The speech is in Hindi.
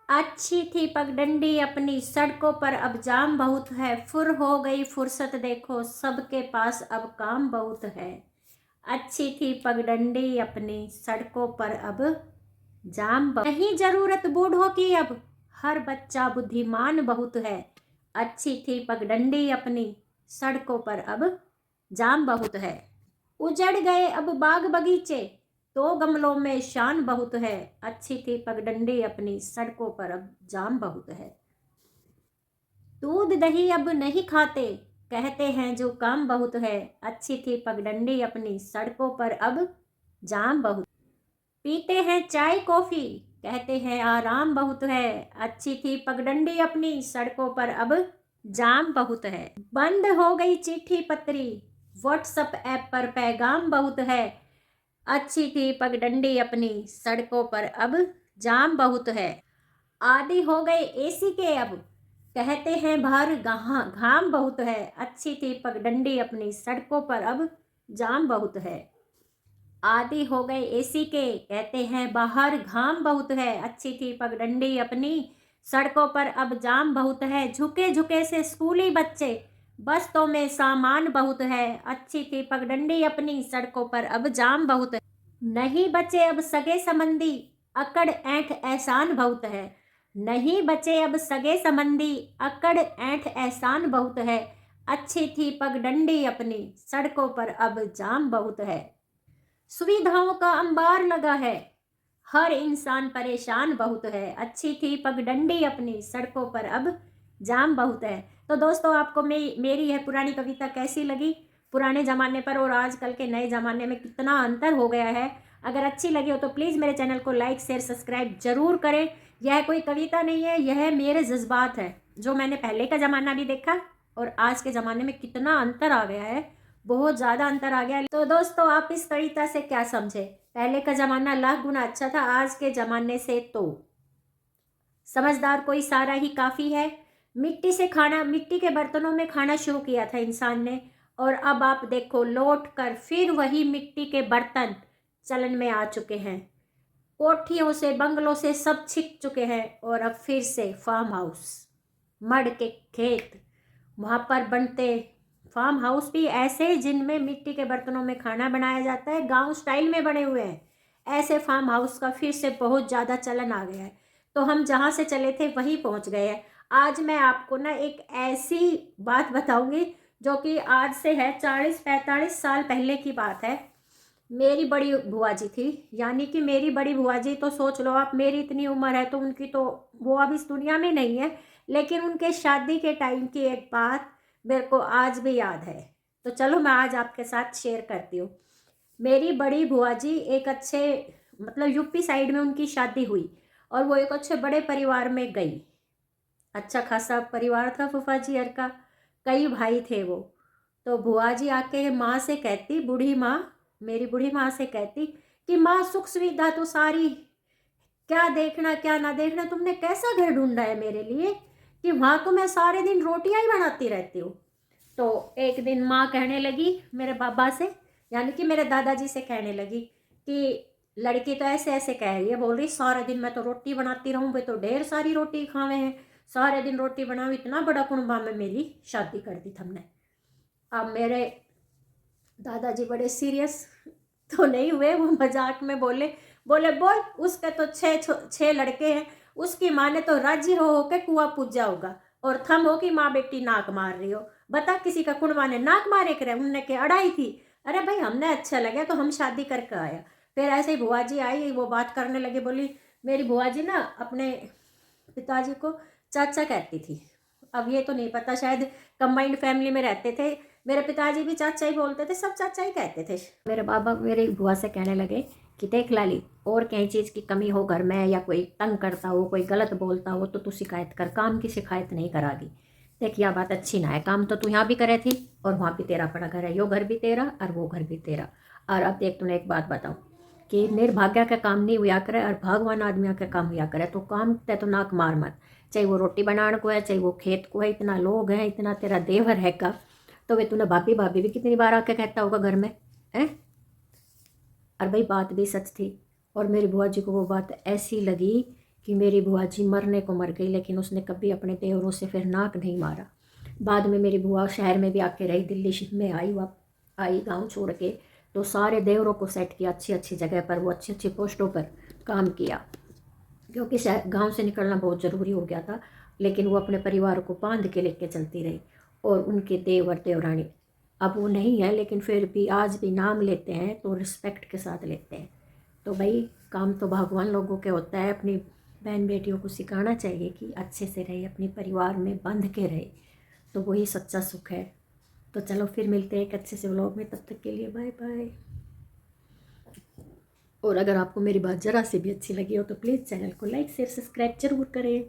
अच्छी थी पगडंडी अपनी, सड़कों पर अब जाम बहुत है। फुर हो गई फुर्सत देखो, सबके पास अब काम बहुत है। अच्छी थी पगडंडी अपनी, सड़कों पर अब जाम बहुत नहीं जरूरत बूढ़ों की अब, हर बच्चा बुद्धिमान बहुत है। अच्छी थी पगडंडी अपनी, सड़कों पर अब जाम बहुत है। उजड़ गए अब बाग बगीचे, दो गमलों में शान बहुत है। अच्छी थी पगडंडी अपनी, सड़कों पर अब जाम बहुत है। दूध दही अब नहीं खाते, कहते हैं जो काम बहुत है। अच्छी थी पगडंडी अपनी, सड़कों पर अब जाम बहुत। पीते हैं चाय कॉफी, कहते हैं आराम बहुत है। अच्छी थी पगडंडी अपनी, सड़कों पर अब जाम बहुत है। बंद हो गई चिट्ठी पत्री, व्हाट्सएप ऐप पर पैगाम बहुत है। अच्छी थी पगडंडी अपनी, सड़कों पर अब जाम बहुत है। आदी हो गए एसी के अब, कहते हैं बाहर घाम बहुत है। अच्छी थी पगडंडी अपनी, सड़कों पर अब जाम बहुत है। आदी हो गए एसी के, कहते हैं बाहर घाम बहुत है। अच्छी थी पगडंडी अपनी, सड़कों पर अब जाम बहुत है। झुके झुके से स्कूली बच्चे, बस्तों में सामान बहुत है। अच्छी थी पगडंडी अपनी, सड़कों पर अब जाम बहुत है। नहीं बचे अब सगे संबंधी, अकड़ ऐंठ एहसान बहुत है। नहीं बचे अब सगे संबंधी, अकड़ ऐंठ एहसान बहुत है। अच्छी थी पगडंडी अपनी, सड़कों पर अब जाम बहुत है। सुविधाओं का अंबार लगा है, हर इंसान परेशान बहुत है। अच्छी थी पगडंडी अपनी, सड़कों पर अब जाम बहुत है। तो दोस्तों, आपको मेरी यह पुरानी कविता कैसी लगी? पुराने ज़माने पर और आजकल के नए ज़माने में कितना अंतर हो गया है। अगर अच्छी लगी हो तो प्लीज़ मेरे चैनल को लाइक शेयर सब्सक्राइब जरूर करें। यह कोई कविता नहीं है, यह मेरे जज्बात है, जो मैंने पहले का ज़माना भी देखा और आज के ज़माने में कितना अंतर आ गया है, बहुत ज़्यादा अंतर आ गया। तो दोस्तों, आप इस कविता से क्या समझे? पहले का ज़माना लाख गुना अच्छा था आज के ज़माने से। तो समझदार कोई सारा ही काफ़ी है। मिट्टी से खाना, मिट्टी के बर्तनों में खाना शुरू किया था इंसान ने, और अब आप देखो लौट कर फिर वही मिट्टी के बर्तन चलन में आ चुके हैं। कोठियों से बंगलों से सब छिप चुके हैं, और अब फिर से फार्म हाउस, मड के खेत, वहाँ पर बनते फार्म हाउस भी ऐसे जिनमें मिट्टी के बर्तनों में खाना बनाया जाता है, गांव स्टाइल में बने हुए हैं। ऐसे फार्म हाउस का फिर से बहुत ज़्यादा चलन आ गया है। तो हम जहाँ से चले थे वहीं पहुँच गए हैं। आज मैं आपको ना एक ऐसी बात बताऊंगी जो कि आज से है 40-45 साल पहले की बात है। मेरी बड़ी बुआ जी थी, यानी कि मेरी बड़ी बुआ जी, तो सोच लो आप, मेरी इतनी उम्र है तो उनकी तो, वो अब इस दुनिया में नहीं है, लेकिन उनके शादी के टाइम की एक बात मेरे को आज भी याद है। तो चलो मैं आज आपके साथ शेयर करती हूँ। मेरी बड़ी बुआ जी एक अच्छे, मतलब यूपी साइड में उनकी शादी हुई, और वो एक अच्छे बड़े परिवार में गई। अच्छा खासा परिवार था फूफा जी हर का, कई भाई थे वो। तो बुआ जी आके माँ से कहती, बूढ़ी माँ, मेरी बूढ़ी माँ से कहती कि माँ, सुख सुविधा तो सारी, क्या देखना क्या ना देखना, तुमने कैसा घर ढूंढा है मेरे लिए कि वहाँ तो मैं सारे दिन रोटियां ही बनाती रहती हूँ। तो एक दिन माँ कहने लगी मेरे बाबा से, यानी कि मेरे दादाजी से कहने लगी कि लड़की तो ऐसे ऐसे कह रही है, बोल रही सारा दिन मैं तो रोटी बनाती रहूँ, वे तो ढेर सारी रोटी खावे हैं, सारे दिन रोटी बनाओ, इतना बड़ा कुनबा में मेरी शादी कर दी तुमने। अब मेरे दादाजी बड़े सीरियस तो नहीं हुए, वो मजाक में बोले, बोल उसके तो छह लड़के हैं, उसकी माँ ने तो राजी हो के कुआं पूजा होगा, और थम हो कि माँ बेटी नाक मार रही हो। बता, किसी का कुड़वा ने नाक मारे करे, उनने के अड़ाई थी। अरे भाई, हमने अच्छा लगे तो हम शादी करके आया। फिर ऐसे ही बुआ जी आई, वो बात करने लगे, बोली मेरी बुआ जी ना अपने पिताजी को चाचा कहती थी। अब ये तो नहीं पता, शायद कंबाइंड फैमिली में रहते थे, मेरे पिताजी भी चाचा ही बोलते थे, सब चाचा ही कहते थे। मेरे बाबा मेरी बुआ से कहने लगे कि देख लाली, और कहीं चीज़ की कमी हो घर में, या कोई तंग करता हो, कोई गलत बोलता हो, तो तू शिकायत कर, काम की शिकायत नहीं करागी। देख, यह बात अच्छी ना है, काम तो तू यहाँ भी करे थी और वहाँ भी तेरा अपना घर है, यो घर भी तेरा और वो घर भी तेरा। और अब देख, तूने एक बात बताऊँ कि निर्भाग्य का काम नहीं हुआ करे और भगवान आदमियों का काम हुआ करे, तो काम ते तो नाक मार मत, चाहे वो रोटी बनाने को है, चाहे वो खेत को है, इतना लोग हैं, इतना तेरा देवर है का, तो वे तूने भाभी भाभी भी कितनी बार आके कहता होगा घर में है। और भाई बात भी सच थी, और मेरी बुआ जी को वो बात ऐसी लगी कि मेरी बुआ जी मरने को मर गई, लेकिन उसने कभी अपने देवरों से फिर नाक नहीं मारा। बाद में मेरी बुआ शहर में भी आके रही, दिल्ली में आई गांव छोड़ के, तो सारे देवरों को सेट किया अच्छी अच्छी जगह पर, वो अच्छी अच्छी पोस्टों पर काम किया, क्योंकि शहर गाँव से निकलना बहुत ज़रूरी हो गया था। लेकिन वो अपने परिवार को बांध के लेके चलती रही। और उनके देवर देवरानी अब वो नहीं है, लेकिन फिर भी आज भी नाम लेते हैं तो रिस्पेक्ट के साथ लेते हैं। तो भाई काम तो भगवान लोगों के होता है, अपनी बहन बेटियों को सिखाना चाहिए कि अच्छे से रहे, अपने परिवार में बंध के रहे, तो वही सच्चा सुख है। तो चलो फिर मिलते हैं एक अच्छे से व्लॉग में, तब तक के लिए बाय बाय। और अगर आपको मेरी बात ज़रा से भी अच्छी लगी हो तो प्लीज़ चैनल को लाइक शेयर सब्सक्राइब जरूर करें।